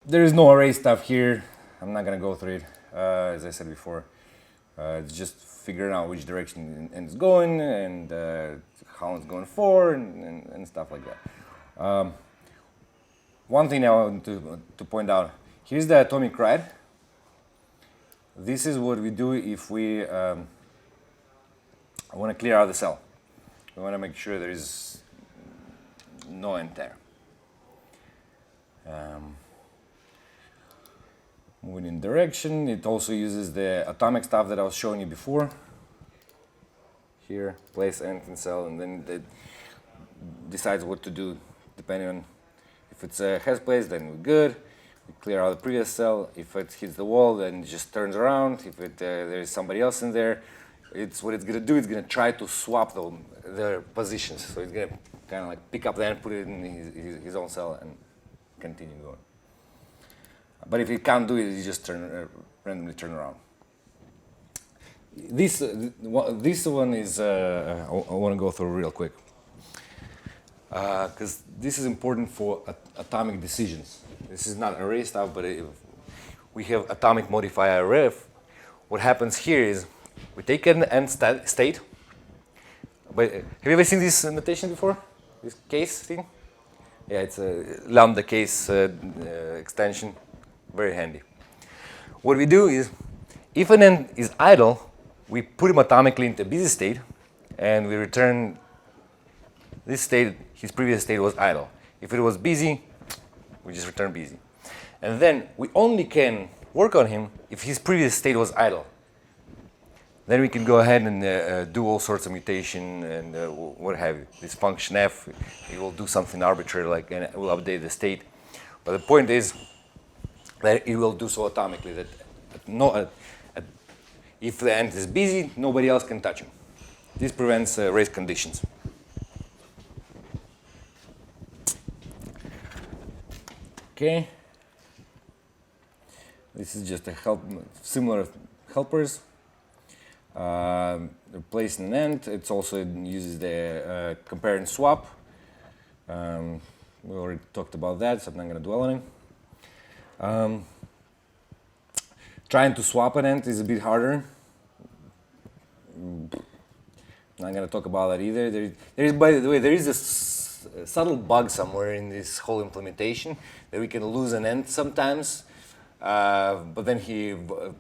There is no array stuff here. I'm not gonna go through it. As I said before, it's just figuring out which direction it's going and how it's going for and stuff like that. One thing I want to point out, here's the atomic ride. This is what we do if we want to clear out the cell. We want to make sure there is no end there. Moving in direction, it also uses the atomic stuff that I was showing you before. Here, place end in cell, and then it decides what to do depending on if it's a has place, then we're good. We clear out the previous cell. If it hits the wall, then it just turns around. If there is somebody else in there, what it's gonna do. It's gonna try to swap their positions. So it's gonna kind of like pick up the end, put it in his own cell, and continue going. But if it can't do it, you just randomly turn around. This one is I want to go through real quick because this is important for atomic decisions. This is not array stuff, but we have atomic modifier array. What happens here is we take an end state. But have you ever seen this notation before? This case thing? Yeah, it's a lambda case extension. Very handy. What we do is, if an end is idle, we put him atomically into busy state, and we return this state. His previous state was idle. If it was busy, we just return busy. And then we only can work on him if his previous state was idle. Then we can go ahead and do all sorts of mutation and what have you. This function f, it will do something arbitrary, like and it will update the state. But the point is that it will do so atomically. That if the end is busy, nobody else can touch him. This prevents race conditions. Okay. This is just a similar helpers. Replacing an end. It also uses the compare and swap. We already talked about that, so I'm not going to dwell on it. Trying to swap an end is a bit harder. Not going to talk about that either. There is, by the way, there is a subtle bug somewhere in this whole implementation that we can lose an end sometimes, but then he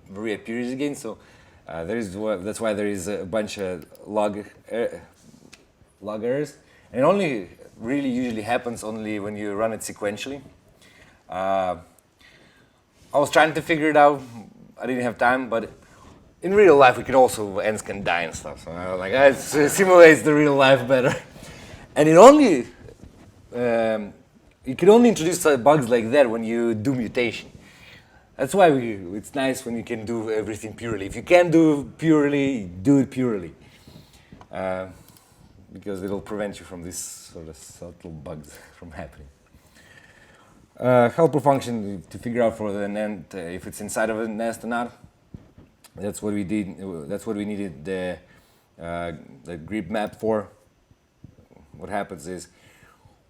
reappears again. So that's why there is a bunch of log errors, and it only really usually happens only when you run it sequentially. I was trying to figure it out. I didn't have time, but in real life, we can also ends can die and stuff. So I was like, it simulates the real life better. And it only you can only introduce bugs like that when you do mutation. That's why it's nice when you can do everything purely. If you can't do purely, do it purely, because it'll prevent you from these sort of subtle bugs from happening. Helper function to figure out for the end if it's inside of a nest or not. That's what we did. That's what we needed the grid map for. What happens is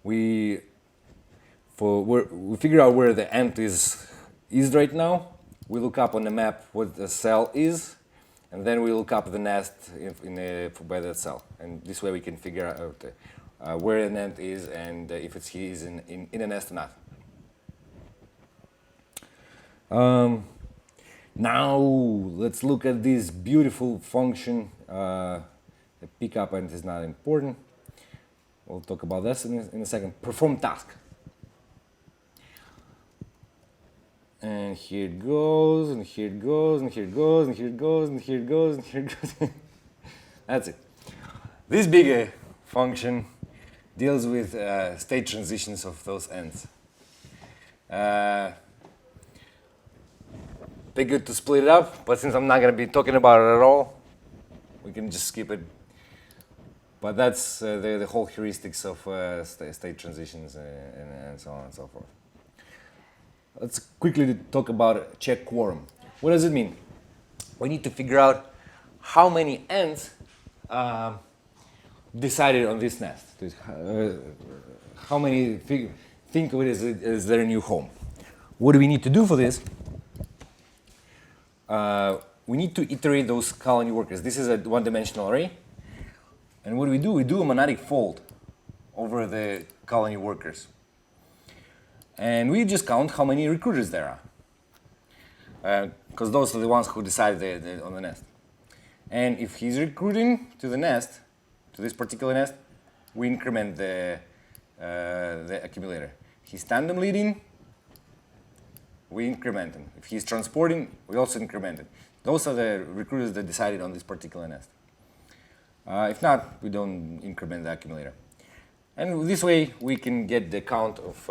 we figure out where the end is right now. We look up on the map what the cell is, and then we look up the nest by that cell. And this way we can figure out where the end is and if he is in a nest or not. Now let's look at this beautiful function. The pickup end is not important. We'll talk about this in a second. Perform task. And here it goes, and here it goes, and here it goes, and here it goes, and here it goes, and here it goes. That's it. This big function deals with state transitions of those ends. Be good to split it up, but since I'm not going to be talking about it at all, we can just skip it. But that's the whole heuristics of state transitions and so on and so forth. Let's quickly talk about check quorum. What does it mean? We need to figure out how many ends decided on this nest. How many think of it as their new home. What do we need to do for this? We need to iterate those colony workers. This is a one-dimensional array. And what do? We do a monadic fold over the colony workers. And we just count how many recruiters there are. Because those are the ones who decide on the nest. And if he's recruiting to the nest, to this particular nest, we increment the accumulator. He's tandem leading, we increment him. If he's transporting, we also increment it. Those are the recruiters that decided on this particular nest. If not, we don't increment the accumulator. And this way, we can get the count of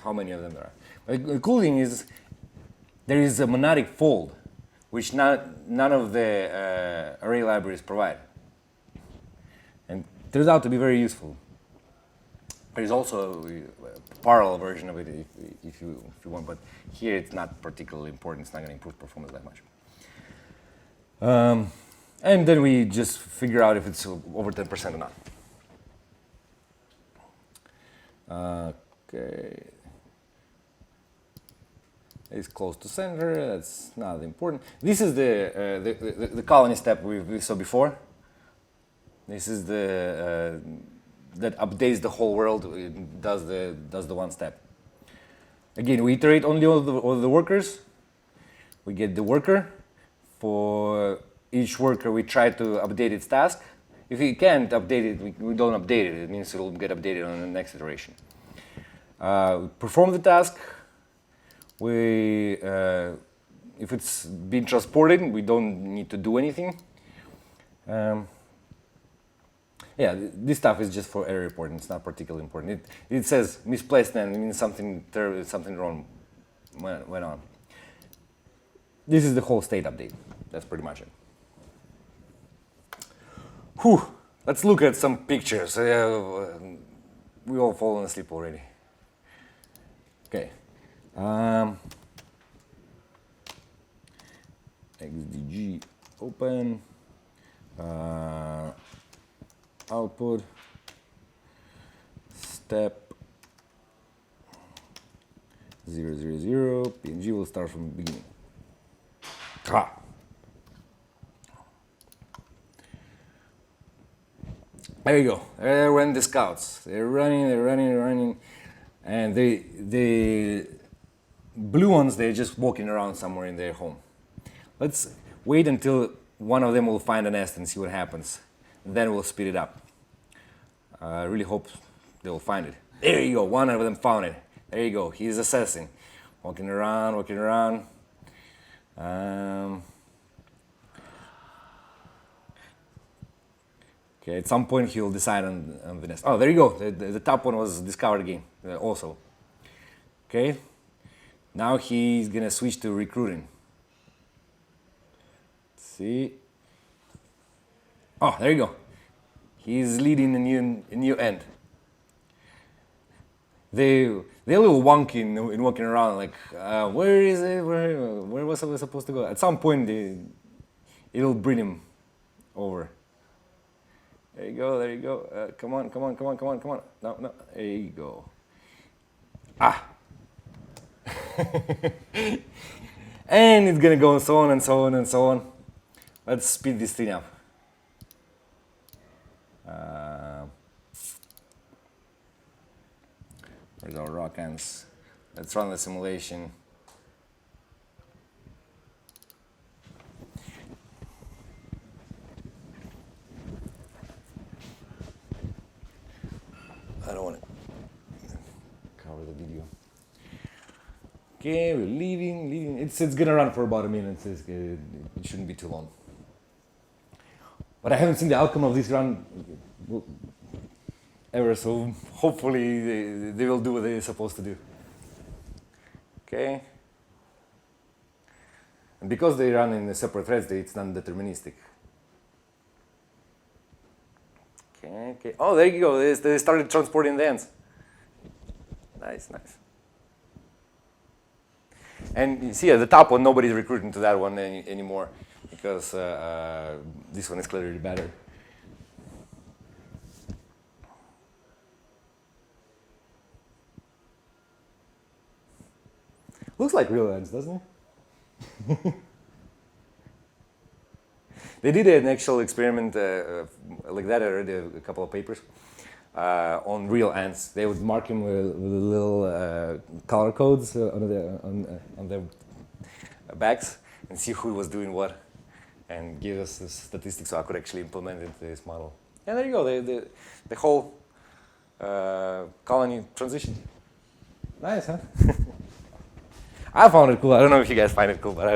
how many of them there are. But the cool thing is, there is a monadic fold, which none of the array libraries provide. And it turns out to be very useful. There's also a parallel version of it if you want, but here it's not particularly important. It's not going to improve performance that much. And then we just figure out if it's over 10% or not. Okay. It's close to center. That's not important. This is the colony step we saw before. This is the that updates the whole world. It does the one step. Again, we iterate only all the workers. We get the worker. For each worker, we try to update its task. If we can't update it, we don't update it. It means it will get updated on the next iteration. We perform the task. If it's been transported, we don't need to do anything. Yeah, this stuff is just for error reporting. It's not particularly important. It says misplaced and it means something wrong went on. This is the whole state update. That's pretty much it. Whew. Let's look at some pictures. We all fallen asleep already. Okay. XDG open. Output. Step 0, 0, 0. PNG will start from the beginning. Ah. There you go. There went the scouts. They're running. And the blue ones, they're just walking around somewhere in their home. Let's wait until one of them will find a nest and see what happens. Then we'll speed it up. I really hope they will find it. There you go. One of them found it. There you go. He's assessing. Walking around. Okay, at some point he'll decide on the nest. Oh, there you go. The top one was discovered again, also. Okay, now he's gonna switch to recruiting. Let's see. Oh, there you go. He's leading a new end. They're a little wonky in walking around, like, where is it? Where was I supposed to go? At some point, it'll bring him over. There you go. Come on. No. There you go. Ah. And it's gonna go so on. Let's speed this thing up. Where's our rock ends? Let's run the simulation. I don't want to cover the video. Okay, we're leaving. It's gonna run for about a minute. It shouldn't be too long. But I haven't seen the outcome of this run ever, so hopefully they will do what they're supposed to do. Okay. And because they run in separate threads, it's non-deterministic. Okay. Oh, there you go. They started transporting the ends. Nice. And you see at the top one, nobody's recruiting to that one anymore because this one is clearly better. Looks like real ants, doesn't it? They did an actual experiment like that. I read a couple of papers on real ants. They would mark them with little color codes on their backs and see who was doing what, and give us the statistics so I could actually implement it into this model. And there you go. The whole colony transition. Nice, huh? I found it cool. I don't know if you guys find it cool, but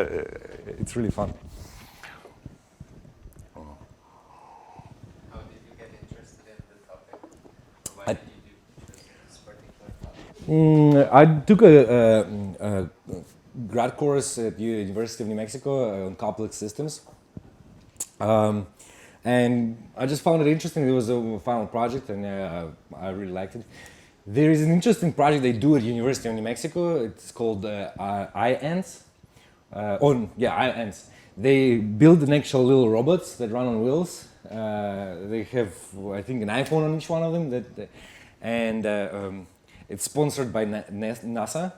it's really fun. How did you get interested in the topic? Or why did you choose this particular topic? I took a grad course at University of New Mexico on complex systems. And I just found it interesting. It was a final project, and I really liked it. There is an interesting project they do at University of New Mexico. It's called iAnts. iAnts. They build an actual little robots that run on wheels. They have, I think, an iPhone on each one of them. And it's sponsored by NASA.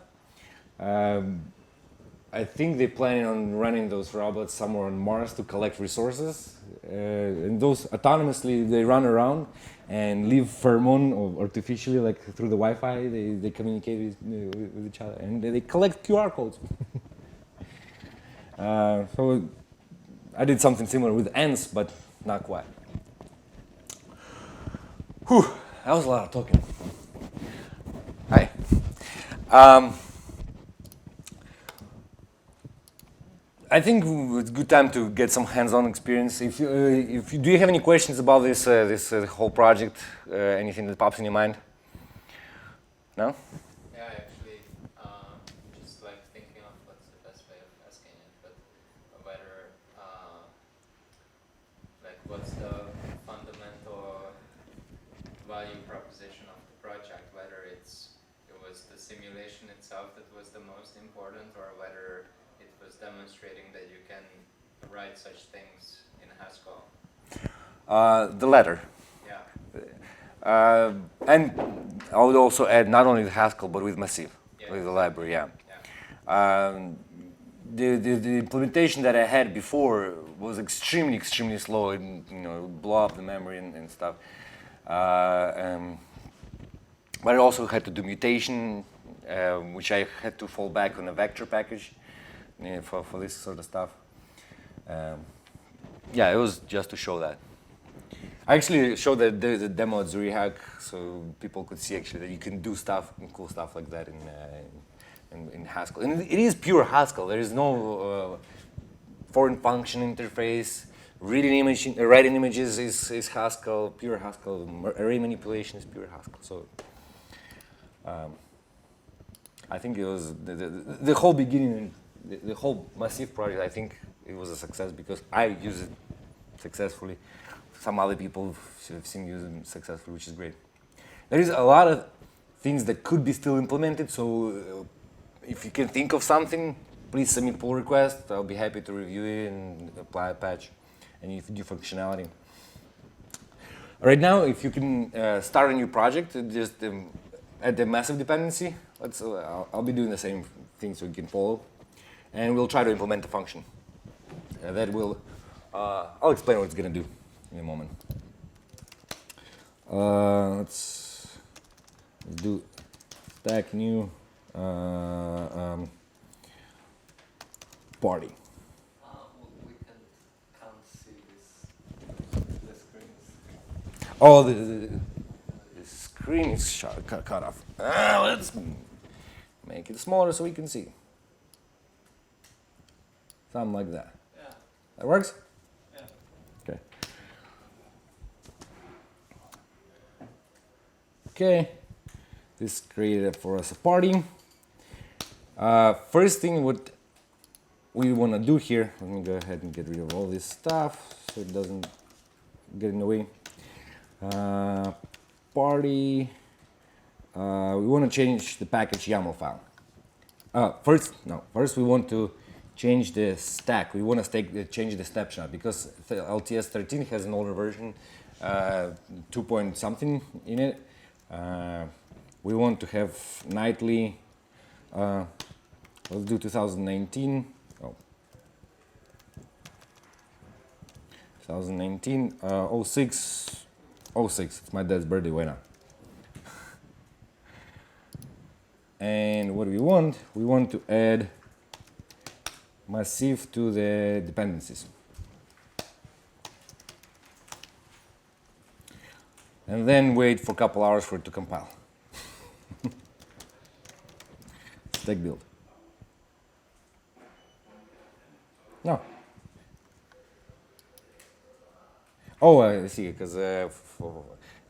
I think they're planning on running those robots somewhere on Mars to collect resources. And those autonomously, they run around and leave pheromone or artificially, like through the Wi-Fi, they communicate with each other. And they collect QR codes. So I did something similar with ants, but not quite. Whew, that was a lot of talking. Hi. I think it's a good time to get some hands-on experience. If you do you have any questions about this whole project? Anything that pops in your mind? No? Yeah, actually, just like thinking of what's the best way of asking it, but whether, like, what's the fundamental value proposition of the project? Whether it was the simulation itself that was the most important, or whether it was demonstrating that you can write such things in Haskell. The latter. Yeah. And I would also add not only with Haskell, but with Massiv, with the library, yeah. The implementation that I had before was extremely slow, and blow up the memory and stuff. But I also had to do mutation, which I had to fall back on a vector package for this sort of stuff. Yeah, it was just to show that. I actually showed the demo at ZuriHack so people could see actually that you can do stuff and cool stuff like that in Haskell. And it is pure Haskell. There is no foreign function interface. Writing images is Haskell, pure Haskell. Array manipulation is pure Haskell. So I think it was the whole beginning, the whole Massiv project. I think it was a success because I use it successfully. Some other people have seen use it successfully, which is great. There is a lot of things that could be still implemented. So if you can think of something, please submit pull request. I'll be happy to review it and apply a patch and new functionality. Right now, if you can start a new project, just add the Massiv dependency. I'll be doing the same thing so you can follow. And we'll try to implement the function. That will, I'll explain what it's going to do in a moment. Let's do stack new party. We can't see the screens. Oh, the screen is cut off. Let's make it smaller so we can see. Something like that. Yeah. That works? Yeah. Okay. Okay. This created for us a party. First thing what we want to do here, let me go ahead and get rid of all this stuff so it doesn't get in the way. Party. We want to change the package YAML file. First we want to change the stack. We want to change the snapshot because LTS 13 has an older version, 2 point something in it. We want to have nightly let's do 2019. Oh, 2019, 06, 06. It's my dad's birthday. Why not? And what do we want? We want to add Massiv to the dependencies. And then wait for a couple hours for it to compile. Stack build. No. Oh, I see, because I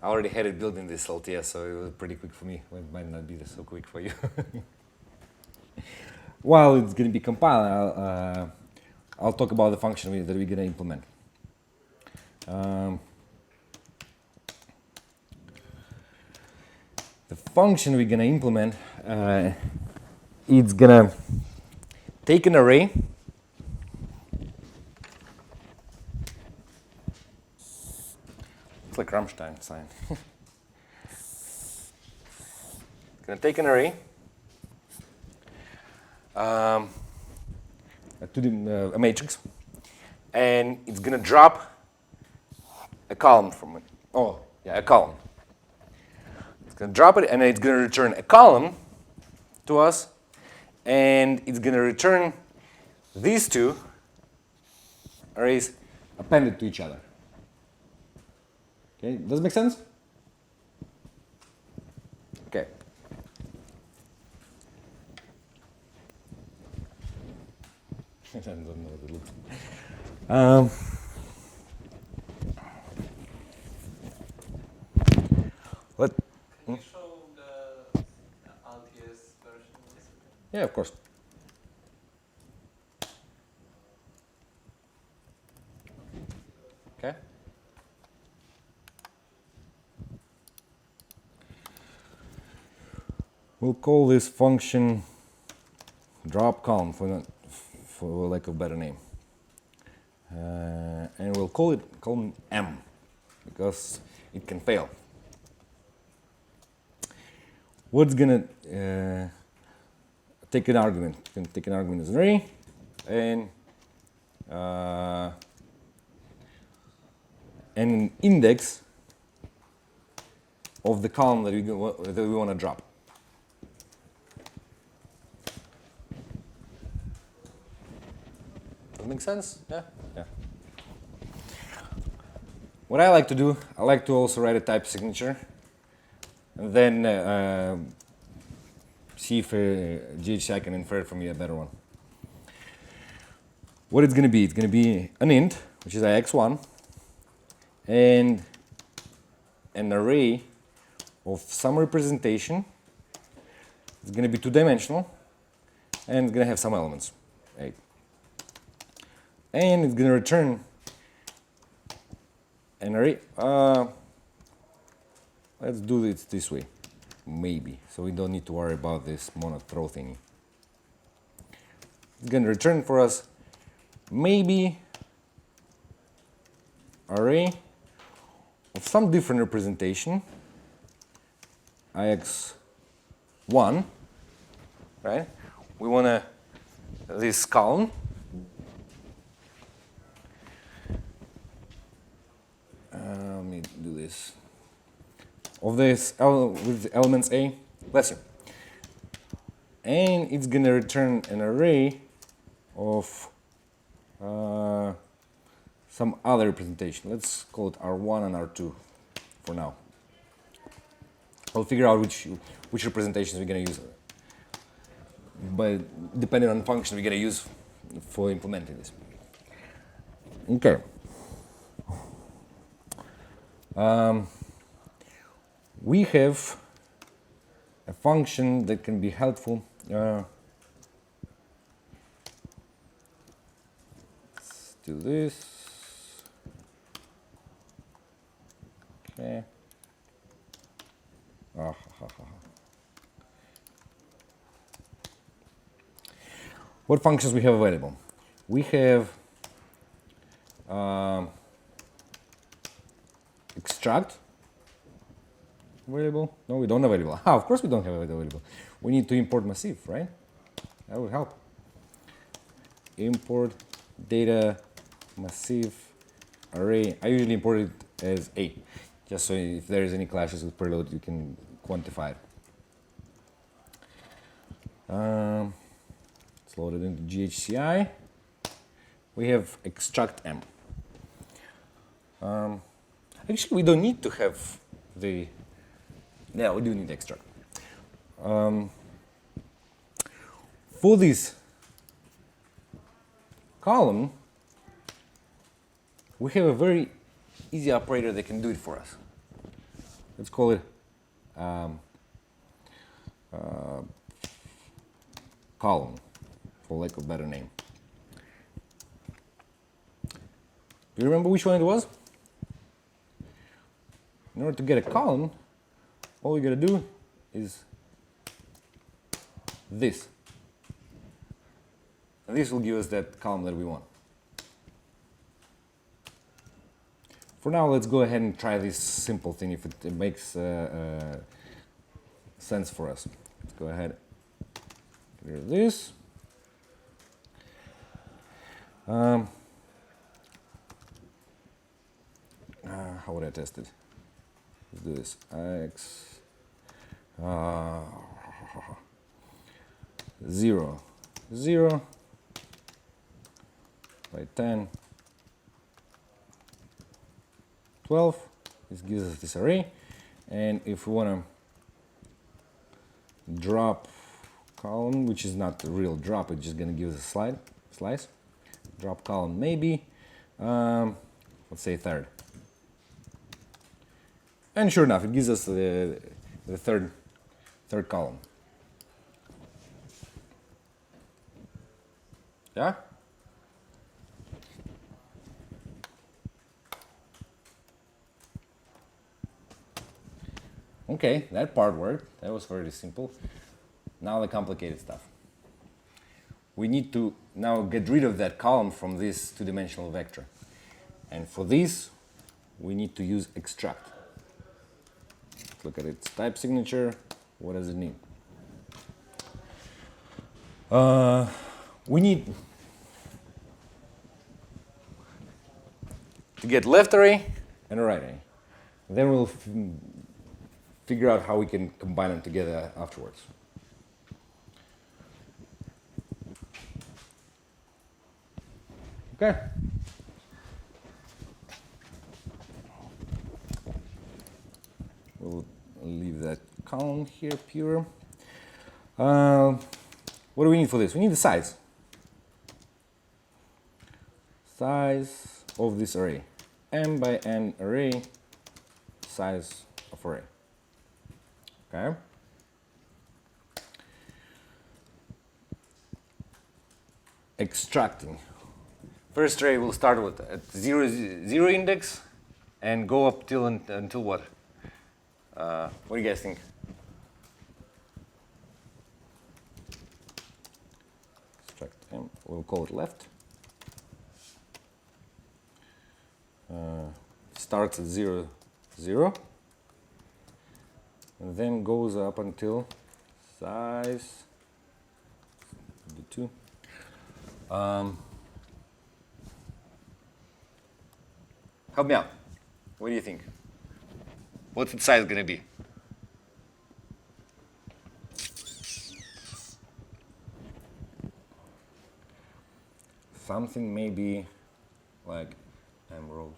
already had it built in this LTS, so it was pretty quick for me. Well, it might not be so quick for you. While it's going to be compiled, I'll talk about the function that we're going to implement. The function we're going to implement, it's going to take an array. It's like Rammstein sign. It's going to take an array, a matrix, and it's going to drop a column from it. Oh, yeah, a column. It's going to drop it, and it's going to return a column to us, and it's going to return these two arrays appended to each other. Okay, does it make sense? Okay. I don't know what it looks like. What? Can you show the LTS version once again? Yeah, of course. Okay. We'll call this function drop column for lack of a better name. And we'll call it column M because it can fail. What's gonna take an argument? It's gonna take an argument as an array, and an index of the column that we want to drop. Does that make sense? Yeah? Yeah. What I like to do, I like to also write a type signature, and then see if GHCI can infer from me a better one. What it's going to be? It's going to be an int, which is x1, and an array of some representation. It's going to be two-dimensional, and it's going to have some elements, 8. And it's going to return an array. Let's do it this way, maybe, so we don't need to worry about this monad throw thingy. It's going to return for us maybe array of some different representation, ix1, right? We want this column. Let me do this. Of this with the elements A, bless you. And it's going to return an array of some other representation. Let's call it R1 and R2 for now. I'll figure out which representations we're going to use, but depending on the function we're going to use for implementing this. Okay. We have a function that can be helpful. Let's do this. Okay. What functions we have available? We have extract available. No, we don't have available. Of course we don't have it available. We need to import Massiv, right? That would help. Import data Massiv array. I usually import it as A, just so if there is any clashes with preload, you can quantify it. It's loaded into GHCI. We have extract M. Actually, we don't need to have the. Yeah, we do need extract. For this column, we have a very easy operator that can do it for us. Let's call it column, for lack of a better name. Do you remember which one it was? In order to get a column, all we gotta do is this. And this will give us that column that we want. For now, let's go ahead and try this simple thing if it makes sense for us. Let's go ahead, get rid of this. How would I test it? Let's do this. X 0, 0 by 10, 12. This gives us this array. And if we want to drop column, which is not the real drop, it's just going to give us a slice. Drop column maybe, let's say third. And sure enough, it gives us the third column. Yeah? Okay, that part worked. That was very simple. Now the complicated stuff. We need to now get rid of that column from this two-dimensional vector. And for this, we need to use extract. Let's look at its type signature. What does it need? We need to get left array and a right array. Then we'll figure out how we can combine them together afterwards. Okay. We'll leave that column here pure. What do we need for this? We need the size. Size of this array. M by N array, size of array. Okay. Extracting. First array will start with at 0, 0 index and go up till until what? What do you guys think? Extract M. We'll call it left. Starts at 0, 0. And then goes up until size. Do 2. Help me out. What do you think? What's its size going to be? Something maybe like M rows.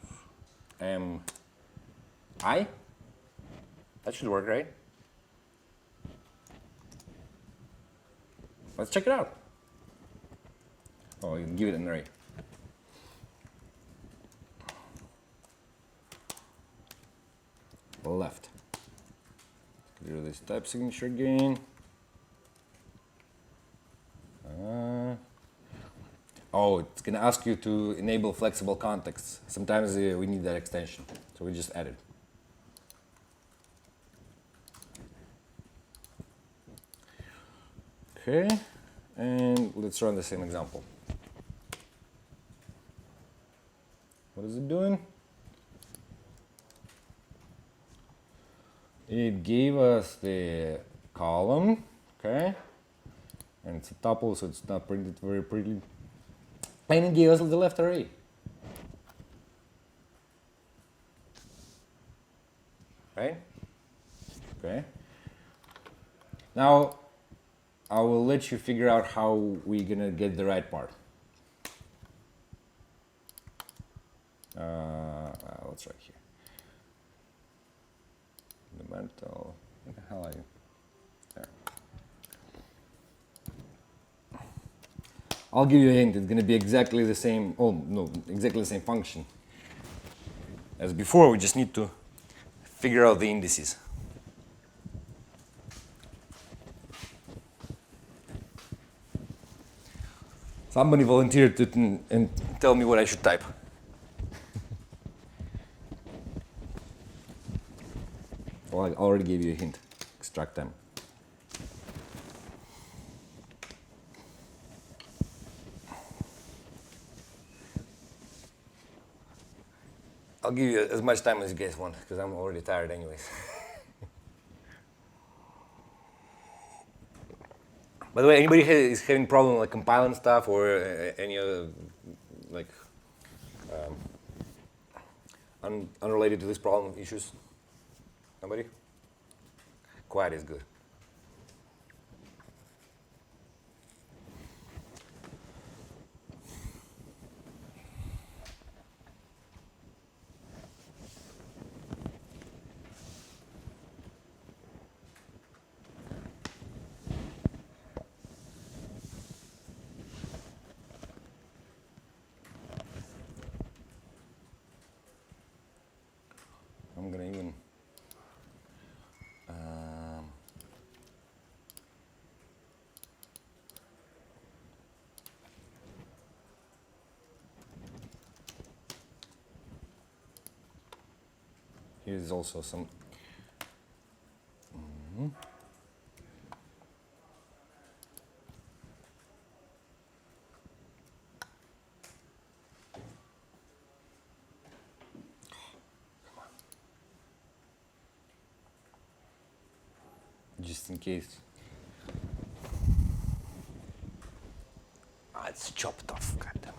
M I? That should work, right? Let's check it out. Oh, you can give it an array. Left. Get rid of this type signature again. Oh, it's going to ask you to enable flexible contexts. Sometimes we need that extension, so we just add it. Okay, and let's run the same example. What is it doing? It gave us the column, okay? and it's a tuple, so it's not printed very prettily. And it gave us the left array. Right? Okay. Now, I will let you figure out how we're gonna get the right part. What's right here? Fundamental. What the hell are you? There. I'll give you a hint. It's gonna be exactly the same. Oh no, exactly the same function as before. We just need to figure out the indices. Somebody volunteered to and tell me what I should type. Well, I already gave you a hint. Extract them. I'll give you as much time as you guys want, because I'm already tired anyways. By the way, anybody is having problem like compiling stuff or any other like unrelated to this problem issues? Nobody? Quiet is good. I'm gonna even here's also some just in case. It's chopped off, god damn it.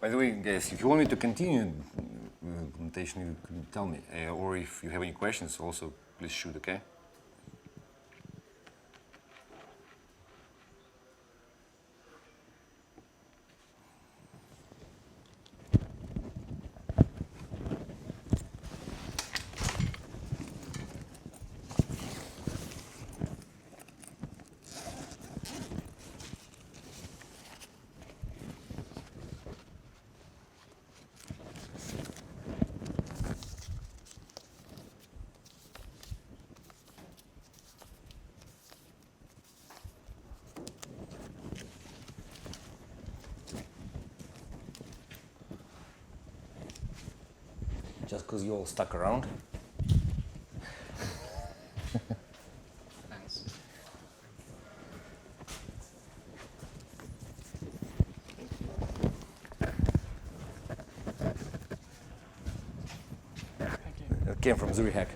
By the way, guys, if you want me to continue implementation, you can tell me. Or if you have any questions, also please shoot, okay? Just because you all stuck around. Thanks. It came from Zurich.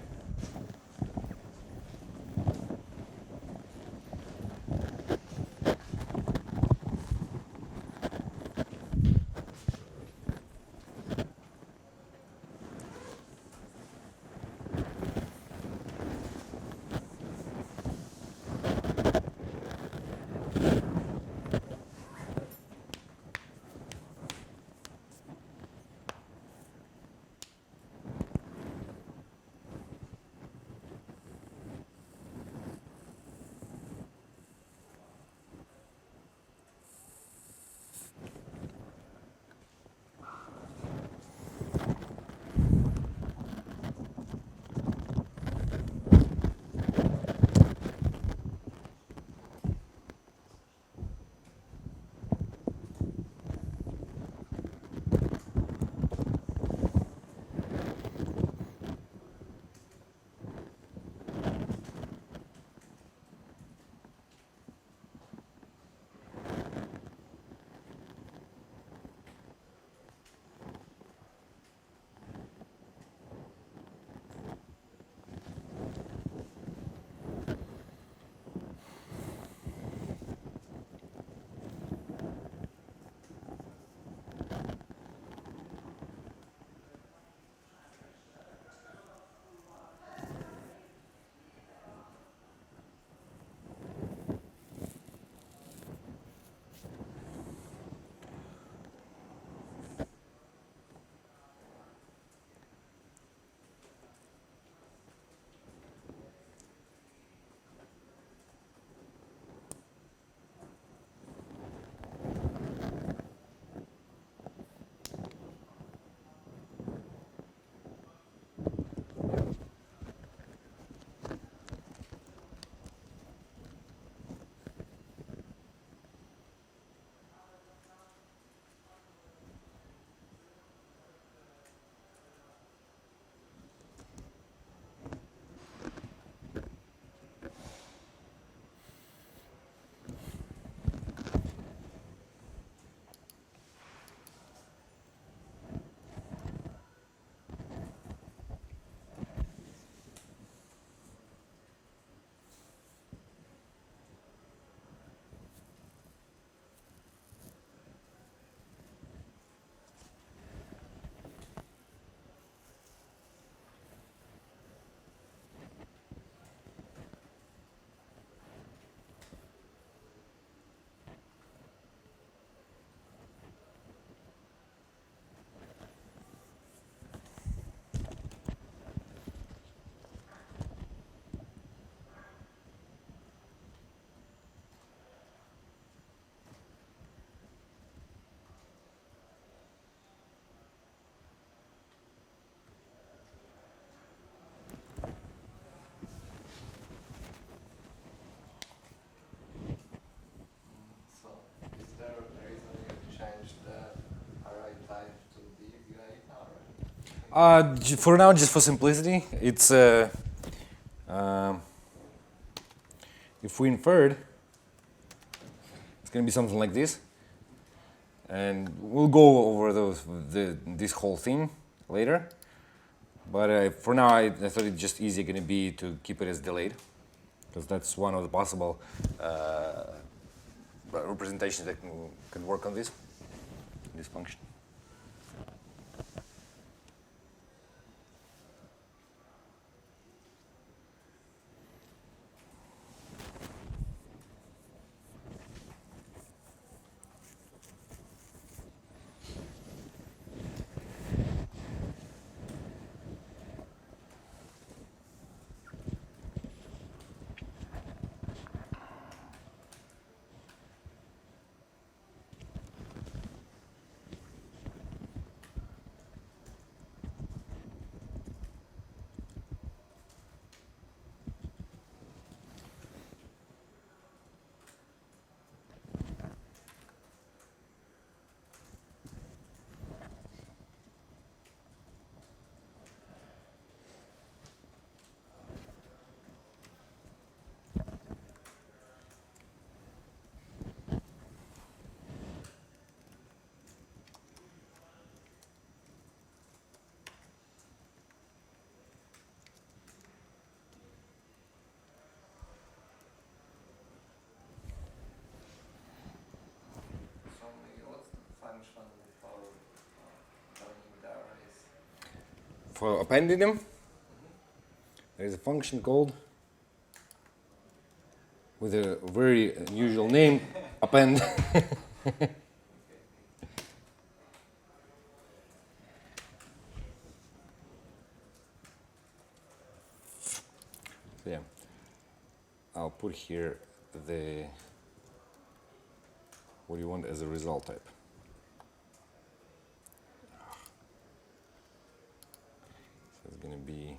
So, is there a reason you changed the array type to div array? For now, just for simplicity, it's if we inferred, it's going to be something like this, and we'll go over this whole thing later. But for now, I thought it's just easier going to be to keep it as delayed, because that's one of the possible representations that can work on this function. for appending them, there is a function called, with a very unusual name, append. Yeah, I'll put here the what you want as a result type. So it's going to be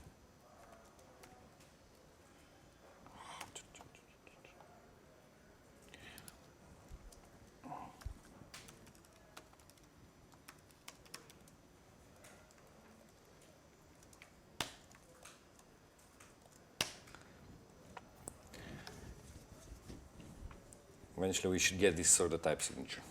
eventually we should get this sort of type signature.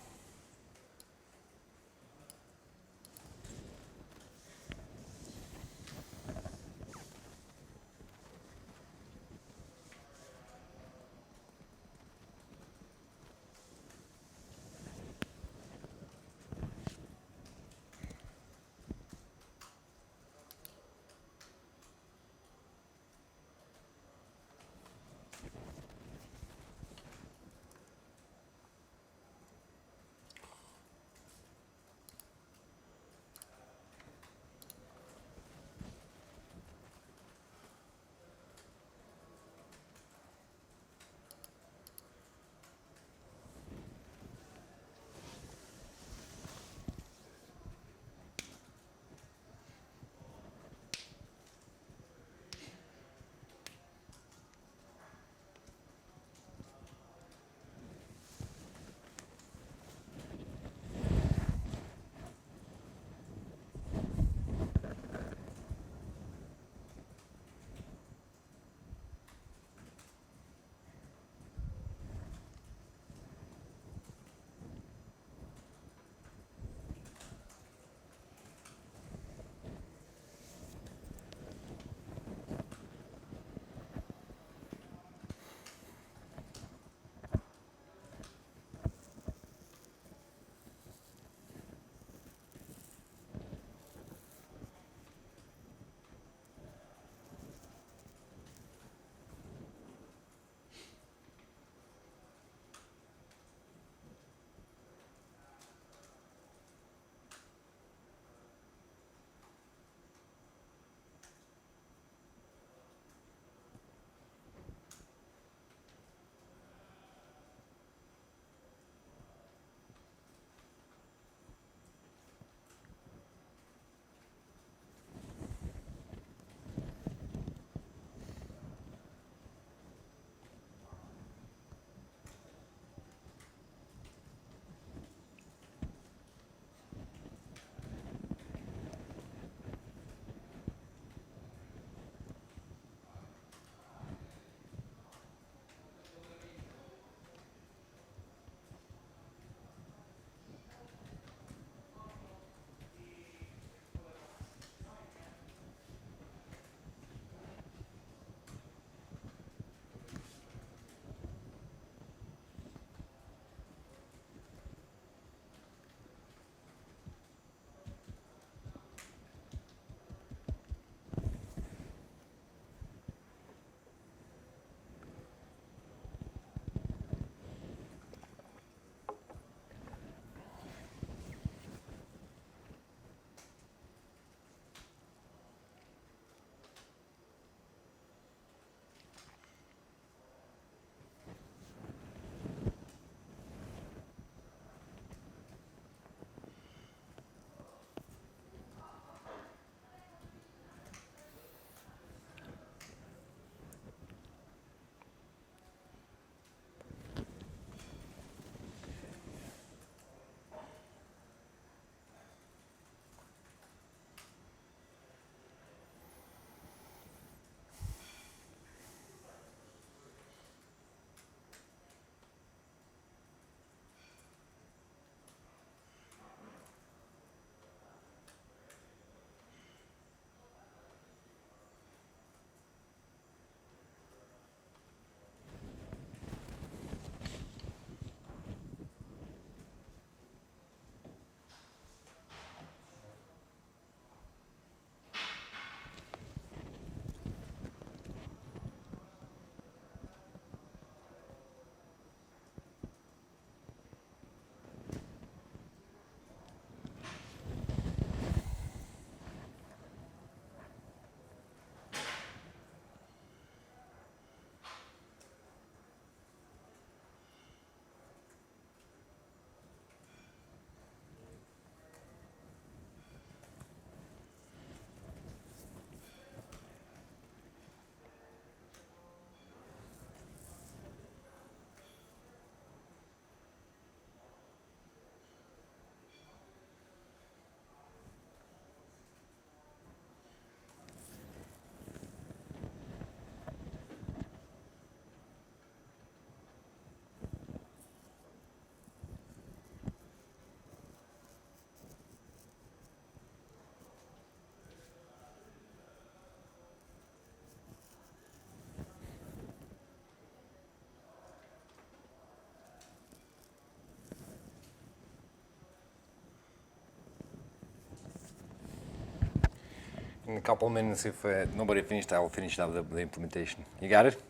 In a couple of minutes, if nobody finished, I will finish up the implementation. You got it?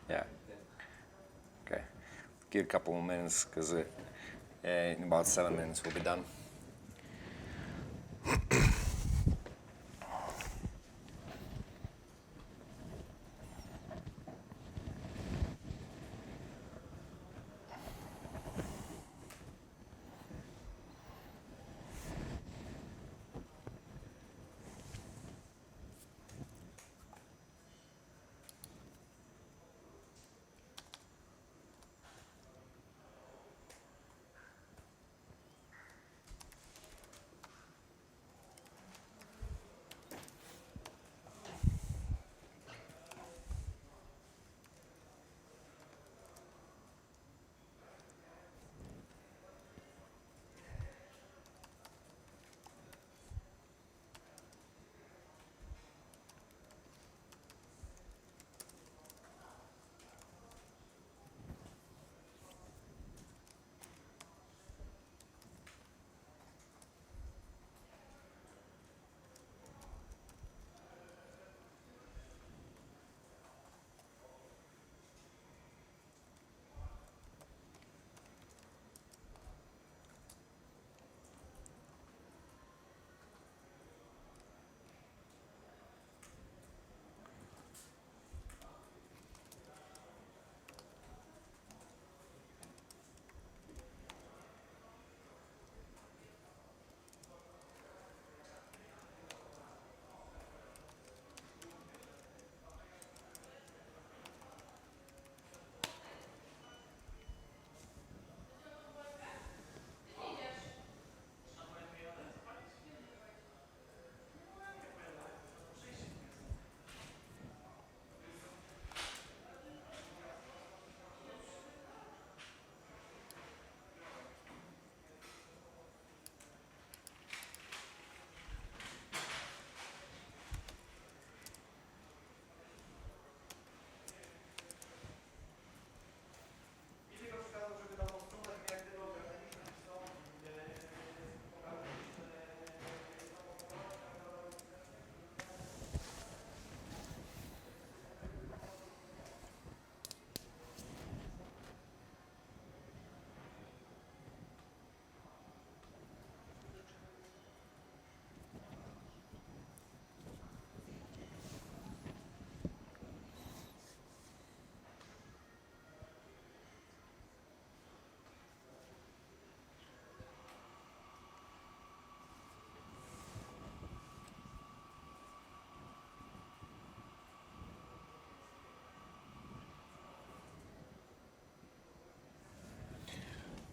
Yeah. Okay. Give a couple of minutes because in about 7 minutes we'll be done.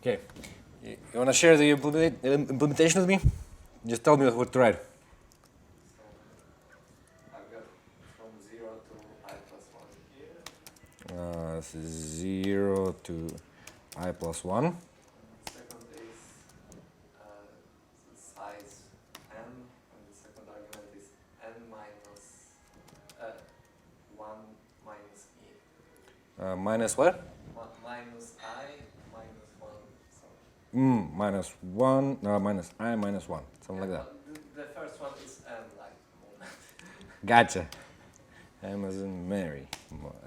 Okay. You want to share the implementation with me? Just tell me what to write. So I've got from 0 to I plus 1 here. 0 to I plus 1. Second is the size n, and the second argument is n minus 1 minus e. Minus what? Minus I minus 1. So Minus 1, no, minus I minus 1. Something like that. The first one is n, like moment. Gotcha. M as in Mary,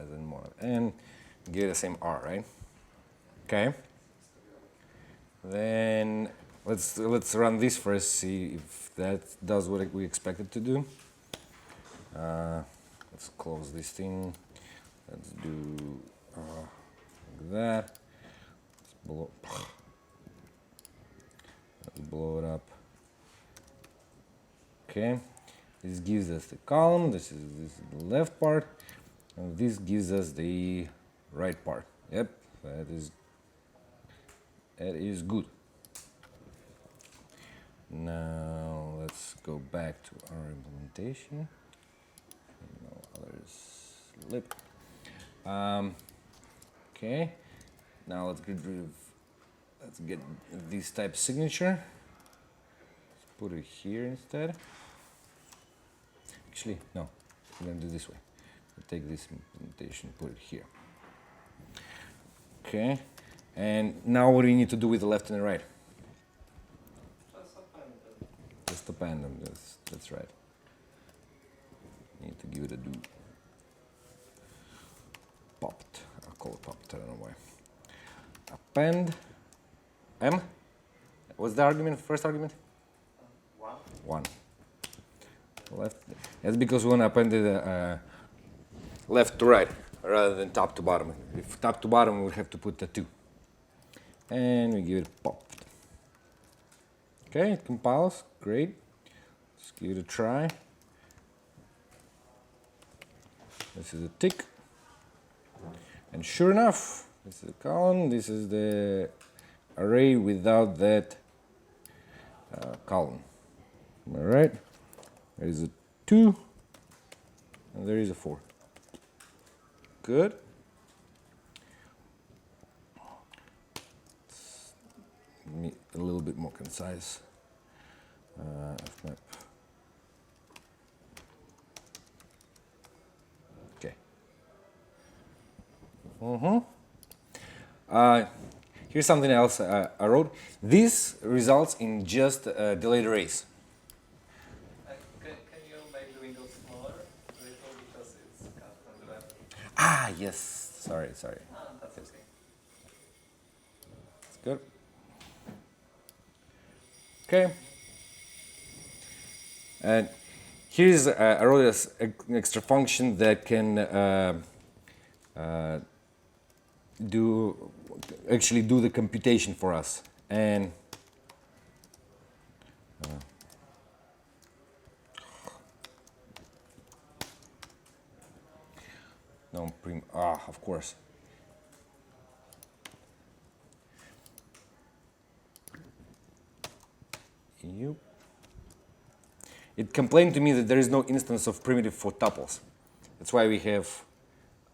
as in Mona. And give it the same R, right? Okay. Then let's run this first, see if that does what we expect it to do. Let's close this thing. Let's do like that. Let's blow it up. Okay. This gives us the column. This is the left part, and this gives us the right part. Yep, that is good. Now let's go back to our implementation. No other slip. Okay. Now let's get this type signature. Let's put it here instead. Actually, no. I'm gonna do this way. I'll take this implementation, put it here. Okay. And now what do you need to do with the left and the right? Just append them. Just append them. That's right. Need to give it a do. Popped. I'll call it popped. I don't know why. Append M. What's the argument? First argument? 1. 1. Left. That's because we want to append it left to right rather than top to bottom. If top to bottom, we have to put the 2. And we give it popped. Okay, it compiles. Great. Let's give it a try. This is a tick. And sure enough, this is the column. This is the array without that column. All right. There is a 2, and there is a 4. Good. A little bit more concise. Fmap. Okay. Here's something else I wrote. This results in just delayed arrays. Can you make the window smaller a little because it's cut from the left? Ah, yes. Sorry. That's okay. That's good. Okay. And here's I wrote an extra function that can actually do the computation for us. And of course. Yep. It complained to me that there is no instance of primitive for tuples. That's why we have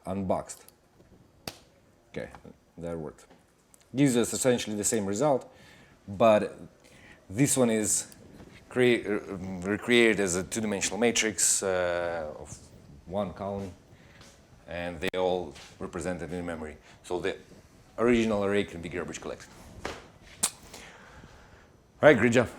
unboxed. Okay, that worked. Gives us essentially the same result, but this one is recreated as a two-dimensional matrix of 1 column, and they all represented in memory. So the original array can be garbage collected. All right, great job.